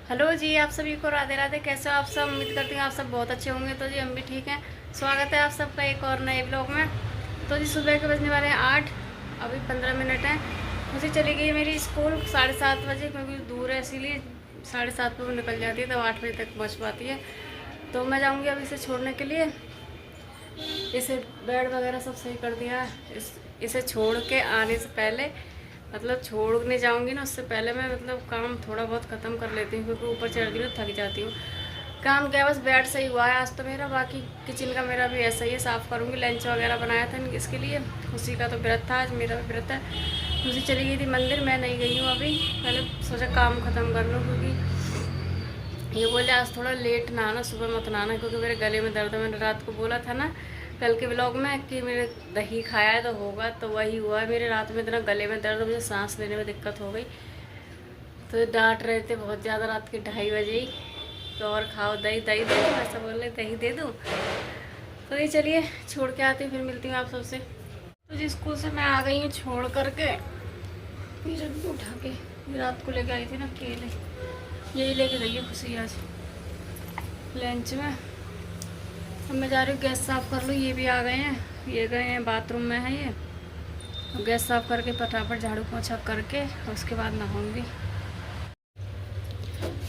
Hello जी, आप सभी को राधे राधे। कैसे हो आप सब? उम्मीद करती हूँ आप सब बहुत अच्छे होंगे। तो जी हम भी ठीक हैं। स्वागत है आप सबका एक और नए ब्लॉग में। तो जी सुबह के बजने वाले हैं 8, अभी 15 मिनट हैं। मुझे चली गई मेरी स्कूल 7:30 बजे, क्योंकि दूर है इसीलिए 7:30 पर वो निकल जाती है, तब 8 बजे तक पहुँच पाती है। तो मैं जाऊँगी अभी इसे छोड़ने के लिए। इसे बेड वगैरह सब सही कर दिया है। इसे छोड़ के आने से पहले, मतलब छोड़ने जाऊंगी ना उससे पहले मैं मतलब काम थोड़ा बहुत ख़त्म कर लेती हूँ, क्योंकि ऊपर चढ़ ना थक जाती हूँ। काम क्या, बस बेड सही हुआ है आज तो मेरा। बाकी किचन का मेरा भी ऐसा ही है, साफ़ करूँगी। लंच वगैरह बनाया था इसके लिए, उसी का तो व्रत था आज, मेरा भी व्रत है। उसी चली गई थी मंदिर, मैं नहीं गई हूँ अभी। पहले सोचा काम ख़त्म कर लूँ, क्योंकि ये बोले आज थोड़ा लेट ना आना, सुबह मत ना आना, क्योंकि मेरे गले में दर्द है। मैंने रात को बोला था ना कल के ब्लॉग में कि मेरे दही खाया है तो होगा, तो वही हुआ है मेरे। रात में इतना गले में दर्द, मुझे सांस लेने में दिक्कत हो गई। तो डांट रहे थे बहुत ज़्यादा रात के 2:30 बजे ही, तो और खाओ दही, दही दे दो, ऐसा बोल रहे, दही दे दूँ। तो ये चलिए छोड़ के आती हूँ, फिर मिलती हूँ आप सबसे। तो जी स्कूल से मैं आ गई हूँ छोड़ करके, फिर अभी उठा के रात को लेके आई थी ना केले, यही लेके गई है खुशी आज लंच में। अब मैं जा रही हूँ गैस साफ़ कर लूँ। ये भी आ गए हैं, ये गए हैं बाथरूम में है ये। अब गैस साफ़ करके फटाफट झाड़ू पोछा करके उसके बाद नहाऊंगी।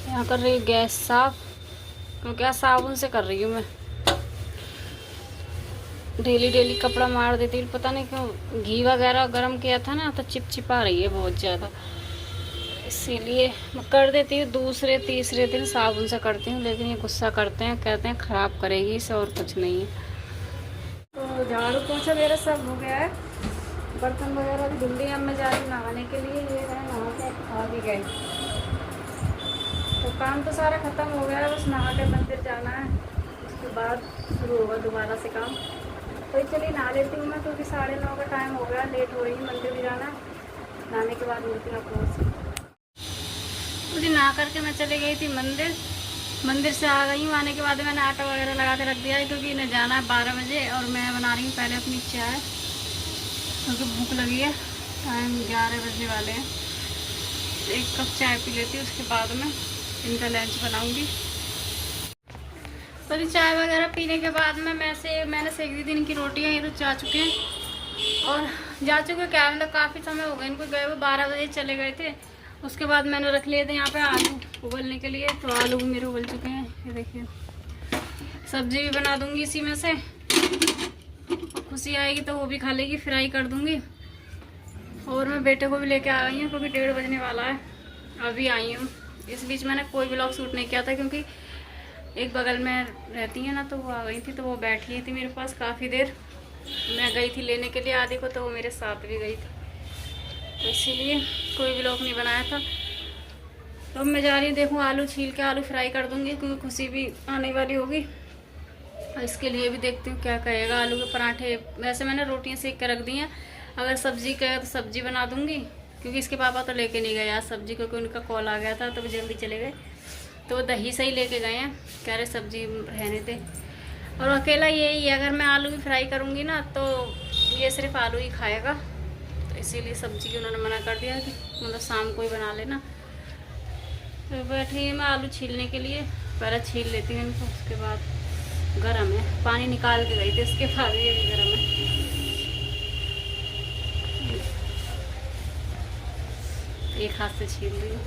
यहाँ कर रही हूँ गैस साफ़, क्योंकि आज साबुन से कर रही हूँ मैं। डेली डेली कपड़ा मार देती हूँ, पता नहीं क्यों। घी वगैरह गर्म किया था ना, तो चिपचिपा रही है बहुत ज़्यादा, इसीलिए मैं कर देती हूँ। दूसरे तीसरे दिन साबुन से करती हूँ, लेकिन ये गुस्सा करते हैं, कहते हैं ख़राब करेगी इसे, और कुछ नहीं है। तो झाड़ू पोछा मेरा सब हो गया है, बर्तन वगैरह भी धुल दिए। अब मैं जा रही हूँ नहाने के लिए। ये गए नहा के खा भी गए, तो काम तो सारा ख़त्म हो गया है, बस नहा के मंदिर जाना है, उसके बाद शुरू होगा दोबारा से काम। तो चलिए नहा लेती हूँ मैं, क्योंकि 9:30 का टाइम हो गया, लेट हो रही है, मंदिर भी जाना है। नहाने के बाद मिलती हूँ आप लोगों से। तो जी नहा करके मैं चली गई थी मंदिर, मंदिर से आ गई हूँ। आने के बाद मैंने आटा वगैरह लगा के रख दिया है, क्योंकि इन्हें जाना है 12 बजे, और मैं बना रही हूँ पहले अपनी चाय, क्योंकि भूख लगी है। टाइम 11 बजने वाले हैं। एक कप चाय पी लेती हूँ, उसके बाद में इनका लंच बनाऊँगी। तो चाय वगैरह पीने के बाद में मैंने सेक दी थी इनकी रोटियाँ। ये तो जा चुके हैं और जा चुके क्या, मतलब काफ़ी समय हो गया इनको गए हुए, 12 बजे चले गए थे। उसके बाद मैंने रख लिए थे यहाँ पे आलू उबलने के लिए, तो आलू भी मेरे उबल चुके हैं, ये देखिए। सब्जी भी बना दूंगी इसी में से, खुशी आएगी तो वो भी खा लेगी, फ्राई कर दूंगी। और मैं बेटे को भी लेके आ गई हूँ, क्योंकि 1:30 बजने वाला है, अभी आई हूँ। इस बीच मैंने कोई ब्लॉग शूट नहीं किया था, क्योंकि एक बगल में रहती है ना, तो वो आ गई थी, तो वो बैठी थी मेरे पास काफ़ी देर। मैं गई थी लेने के लिए आदि को, तो वो मेरे साथ भी गई थी, तो इसीलिए कोई ब्लॉग नहीं बनाया था। तो अब मैं जा रही हूँ, देखूँ आलू छील के आलू फ्राई कर दूँगी, क्योंकि खुशी भी आने वाली होगी। और इसके लिए भी देखती हूँ क्या कहेगा। आलू के पराठे, वैसे मैंने रोटियाँ सेक के रख दी हैं। अगर सब्ज़ी कहे तो सब्ज़ी बना दूँगी, क्योंकि इसके पापा तो लेके नहीं गए आज सब्ज़ी, क्योंकि उनका कॉल आ गया था, तो वो जल्दी चले गए। तो वो दही से ही लेके गए हैं, कह रहे सब्ज़ी रहने दे। और अकेला यही है, अगर मैं आलू भी फ्राई करूँगी ना, तो ये सिर्फ आलू ही खाएगा, तो इसीलिए सब्ज़ी की उन्होंने मना कर दिया कि मतलब शाम को ही बना लेना। तो बैठी मैं आलू छीलने के लिए, पहले छील लेती हूँ इनको, उसके बाद गरम है, पानी निकाल के गई थी, इसके बाद ये भी गरम है। एक हाथ से छील रही हूँ।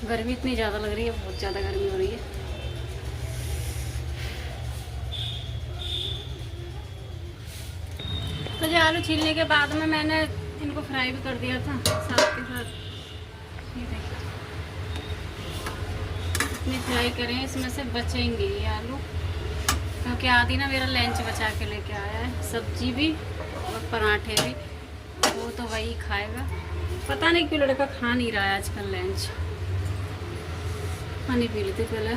गर्मी इतनी ज़्यादा लग रही है, बहुत ज़्यादा गर्मी हो रही है। तो जो आलू छीलने के बाद में मैंने इनको फ्राई भी कर दिया था साथ के साथ। ये देखिए इतनी फ्राई करें, इसमें से बचेंगे ये आलू, क्योंकि आदि ना मेरा लंच बचा के लेके आया है, सब्जी भी और पराठे भी, वो तो वही खाएगा। पता नहीं क्यों लड़का खा नहीं रहा है आजकल लंच। पानी पी लेते पहले।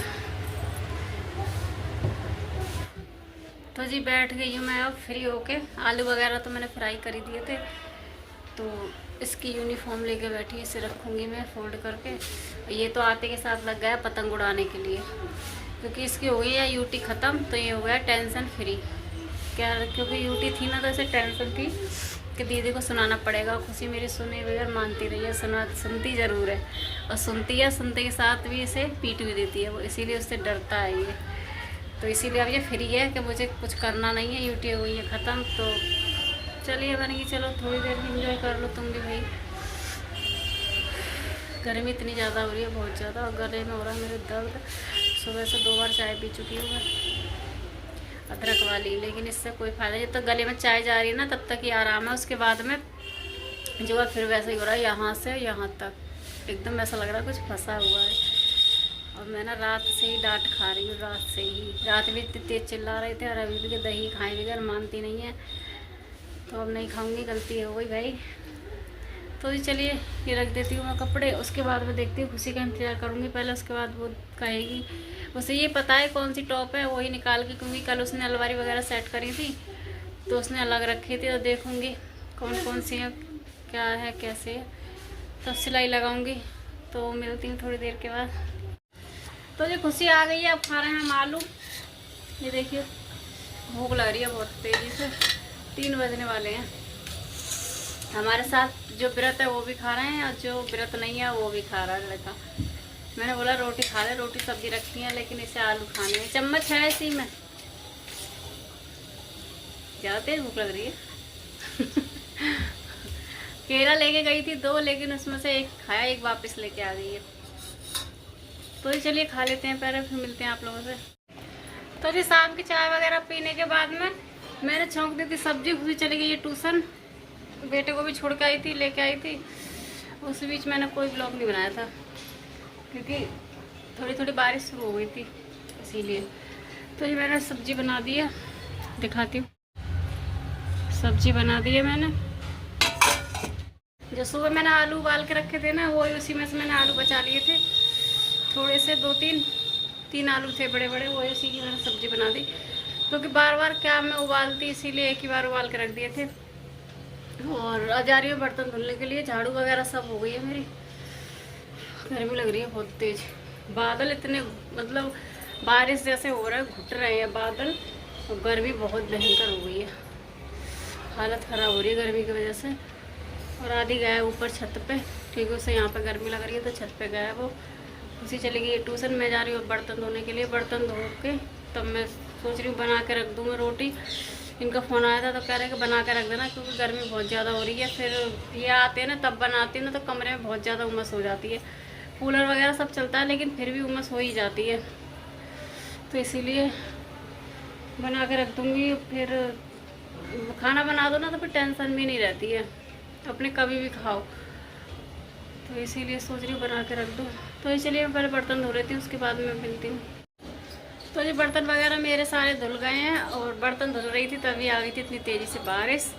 तो जी बैठ गई हूँ मैं अब फ्री होके। आलू वगैरह तो मैंने फ्राई कर ही दिए थे, तो इसकी यूनिफॉर्म लेके बैठी, इसे रखूँगी मैं फोल्ड करके। ये तो आते के साथ लग गया पतंग उड़ाने के लिए, क्योंकि इसकी हो गई है यूटी ख़त्म, तो ये हो गया टेंशन फ्री। क्या, क्योंकि यूटी थी ना, तो इसे टेंशन थी, कि दीदी को सुनाना पड़ेगा। खुशी मेरी सुने बगैर मानती रही है, सुनती ज़रूर है, और सुनती है, सुनते के साथ भी इसे पीट भी देती है वो, इसीलिए उससे डरता है ये। तो इसीलिए अब ये फ्री है कि मुझे कुछ करना नहीं है, यूट्यूब हुई है ख़त्म। तो चलिए मैंने कि चलो थोड़ी देर इंजॉय कर लो तुम भी भाई। गर्मी इतनी ज़्यादा हो रही है, बहुत ज़्यादा, और गले में हो रहा है मेरे दर्द। सुबह से 2 बार चाय पी चुकी हूँ मैं अदरक वाली, लेकिन इससे कोई फ़ायदा नहीं। जब तक गले में चाय जा रही है ना तब तक ही आराम है, उसके बाद में जो है फिर वैसा ही हो रहा है, यहाँ से यहाँ तक एकदम ऐसा लग रहा है कुछ फंसा हुआ है। और मैं ना रात से ही डांट खा रही हूँ, रात से ही। रात भी इतनी तेज़ चिल्ला रहे थे, और अभी भी दही खाए बगैर मानती नहीं है, तो अब नहीं खाऊंगी, गलती हो गई भाई। तो जी चलिए ये रख देती हूँ मैं कपड़े, उसके बाद मैं देखती हूँ, खुशी का इंतज़ार करूँगी पहले, उसके बाद वो कहेगी। उसे ये पता है कौन सी टॉप है, वही निकाल के, क्योंकि कल उसने अलमारी वगैरह सेट करी थी तो उसने अलग रखी थी, तो देखूँगी कौन कौन सी है, क्या है, कैसे है, तो सिलाई लगाऊँगी। तो मिलती हूँ थोड़ी देर के बाद। तो जी खुशी आ गई है, अब खा रहे हैं हम आलू। ये देखिए भूख लग रही है बहुत तेज़ी से, 3 बजने वाले हैं। हमारे साथ जो व्रत है वो भी खा रहे हैं, और जो व्रत नहीं है वो भी खा रहा है लड़का। मैंने बोला रोटी खा ले, रोटी सब्जी रखी है, लेकिन इसे आलू खाने हैं। चम्मच है इसी में, ज़्यादा तेज भूख लग रही है। केला लेके गई थी 2, लेकिन उसमें से 1 खाया, 1 वापस लेके आ गई है। तो चलिए खा लेते हैं पहले, फिर मिलते हैं आप लोगों से। तो जी शाम की चाय वगैरह पीने के बाद में मैंने छौंक दी थी सब्जी। खुशी चली गई है ट्यूशन, बेटे को भी छोड़ के आई थी, लेके आई थी। उस बीच मैंने कोई ब्लॉग नहीं बनाया था, क्योंकि थोड़ी थोड़ी बारिश शुरू हो गई थी, इसीलिए। तो ये मैंने सब्जी बना दी है, दिखाती हूँ। सब्जी बना दी है मैंने, जो सुबह मैंने आलू उबाल के रखे थे ना, वो उसी में से मैंने आलू बचा लिए थे, थोड़े से 2-3 आलू थे बड़े बड़े, वो उसी की मैंने सब्जी बना दी। क्योंकि बार बार क्या मैं उबालती, इसीलिए एक ही बार उबाल के रख दिए थे। और आ जा रही हूँ बर्तन धुलने के लिए, झाड़ू वगैरह सब हो गई है मेरी। गर्मी लग रही है बहुत तेज, बादल इतने, मतलब बारिश जैसे हो रहा है, घुट रहे हैं बादल, और गर्मी बहुत भयंकर हो गई है, हालत ख़राब हो रही है गर्मी की वजह से। और आदि गया है ऊपर छत पे, क्योंकि उसे यहाँ पे गर्मी लग रही है, तो छत पे गया है वो। उसी चली गई ट्यूशन में, जा रही हूँ बर्तन धोने के लिए। बर्तन धो के तब मैं सोच रही हूँ बना के रख दूँ मैं रोटी। इनका फ़ोन आया था तो कह रहे हैं कि बना के रख देना, क्योंकि गर्मी बहुत ज़्यादा हो रही है। फिर ये आते हैं ना तब बनाती है ना, तो कमरे में बहुत ज़्यादा उमस हो जाती है। कूलर वगैरह सब चलता है, लेकिन फिर भी उमस हो ही जाती है, तो इसीलिए बना के रख दूँगी। फिर खाना बना दो ना तो फिर टेंशन भी नहीं रहती है, अपने कभी भी खाओ, तो इसीलिए सोच रही हूँ बना के रख दूँ। तो ये चलिए मैं पहले बर्तन धो लेती हूँ, उसके बाद मैं मिलती हूँ। तो ये बर्तन वगैरह मेरे सारे धुल गए हैं, और बर्तन धुल रही थी तभी आ गई थी इतनी तेज़ी से बारिश,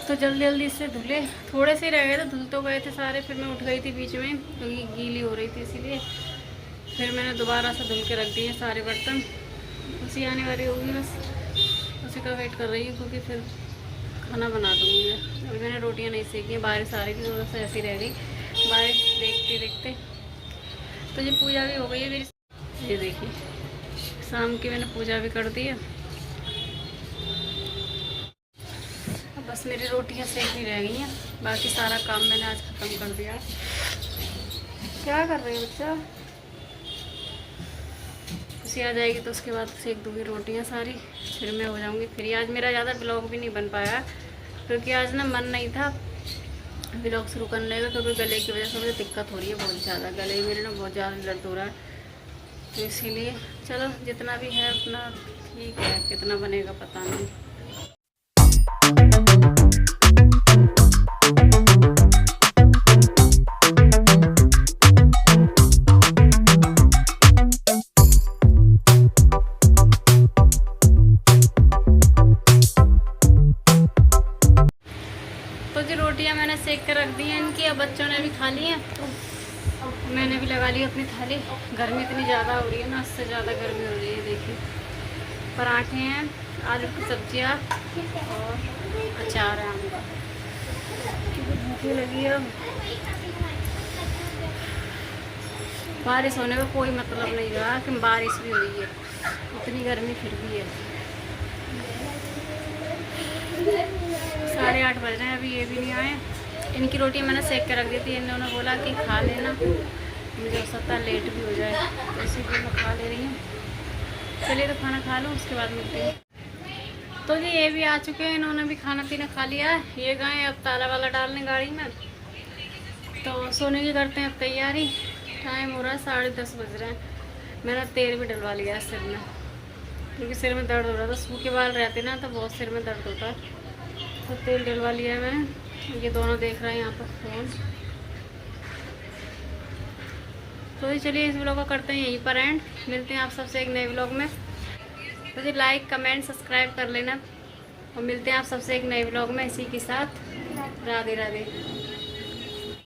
तो जल्दी जल्दी से धुले। थोड़े से रह गए थे, धुल तो गए थे सारे। फिर मैं उठ गई थी बीच में, क्योंकि गीली हो रही थी, इसीलिए फिर मैंने दोबारा से धुल के रख दिए सारे बर्तन। उसी आने वाली होगी, बस उसी का वेट कर रही हूँ, क्योंकि फिर खाना बना दूँगी मैं। अभी मैंने रोटियाँ नहीं सेकी, बारिश आ रही थी, थोड़ा सा ऐसी रह गई बारिश देखते देखते। तो ये पूजा भी हो गई है मेरी, ये देखिए शाम की मैंने पूजा भी कर दी है। अब बस मेरी रोटियां सेकनी रह गई हैं, बाकी सारा काम मैंने आज ख़त्म कर दिया। क्या कर रही है बच्चा? खुशी आ जाएगी तो उसके बाद सेक दूँगी रोटियां सारी, फिर मैं हो जाऊँगी फ्री। आज मेरा ज़्यादा ब्लॉग भी नहीं बन पाया, क्योंकि आज ना मन नहीं था ब्लॉग शुरू करने का, क्योंकि गले की वजह से मुझे दिक्कत हो रही है बहुत ज़्यादा। गले मेरे ना बहुत ज़्यादा दर्द हो रहा है, तो इसीलिए चलो जितना भी है अपना ठीक है, कितना बनेगा पता नहीं। तो जो रोटियां मैंने सेक कर रख दी हैं इनकी, अब बच्चों ने भी खा ली हैं, मैंने भी लगा ली अपनी थाली। गर्मी इतनी ज़्यादा हो रही है ना, उससे ज़्यादा गर्मी हो रही है। देखिए पराठे हैं, आलू की सब्जियाँ और अचार है आम का। भूख लगी है। बारिश होने का कोई मतलब नहीं रहा कि बारिश भी हुई है, इतनी गर्मी फिर भी है। 8:30 बज रहे हैं, अभी ये भी नहीं आए। इनकी रोटी मैंने सेक के रख दी थी, इन्होंने बोला कि खा लेना, मुझे हो सकता है लेट भी हो जाए, तो इसीलिए मैं खा ले रही हूँ। चलिए तो खाना खा लूँ, उसके बाद मिलते हैं। तो जी ये भी आ चुके हैं, इन्होंने भी खाना पीना खा लिया है। ये गए अब ताला वाला डालने गाड़ी में, तो सोने की करते हैं अब तैयारी। टाइम हो रहा है 10:30 बज रहे हैं। मैंने तेल भी डलवा लिया है सिर में, क्योंकि सिर में दर्द हो रहा था। सूखे बाल रहते ना तो बहुत सिर में दर्द होता है, तो तेल डलवा लिया है मैंने। ये दोनों देख रहे हैं यहाँ पर फ़ोन। तो ये चलिए इस व्लॉग को करते हैं यहीं पर एंड। मिलते हैं आप सबसे एक नए व्लॉग में। मुझे लाइक कमेंट सब्सक्राइब कर लेना, और मिलते हैं आप सबसे एक नए व्लॉग में इसी के साथ। राधे राधे।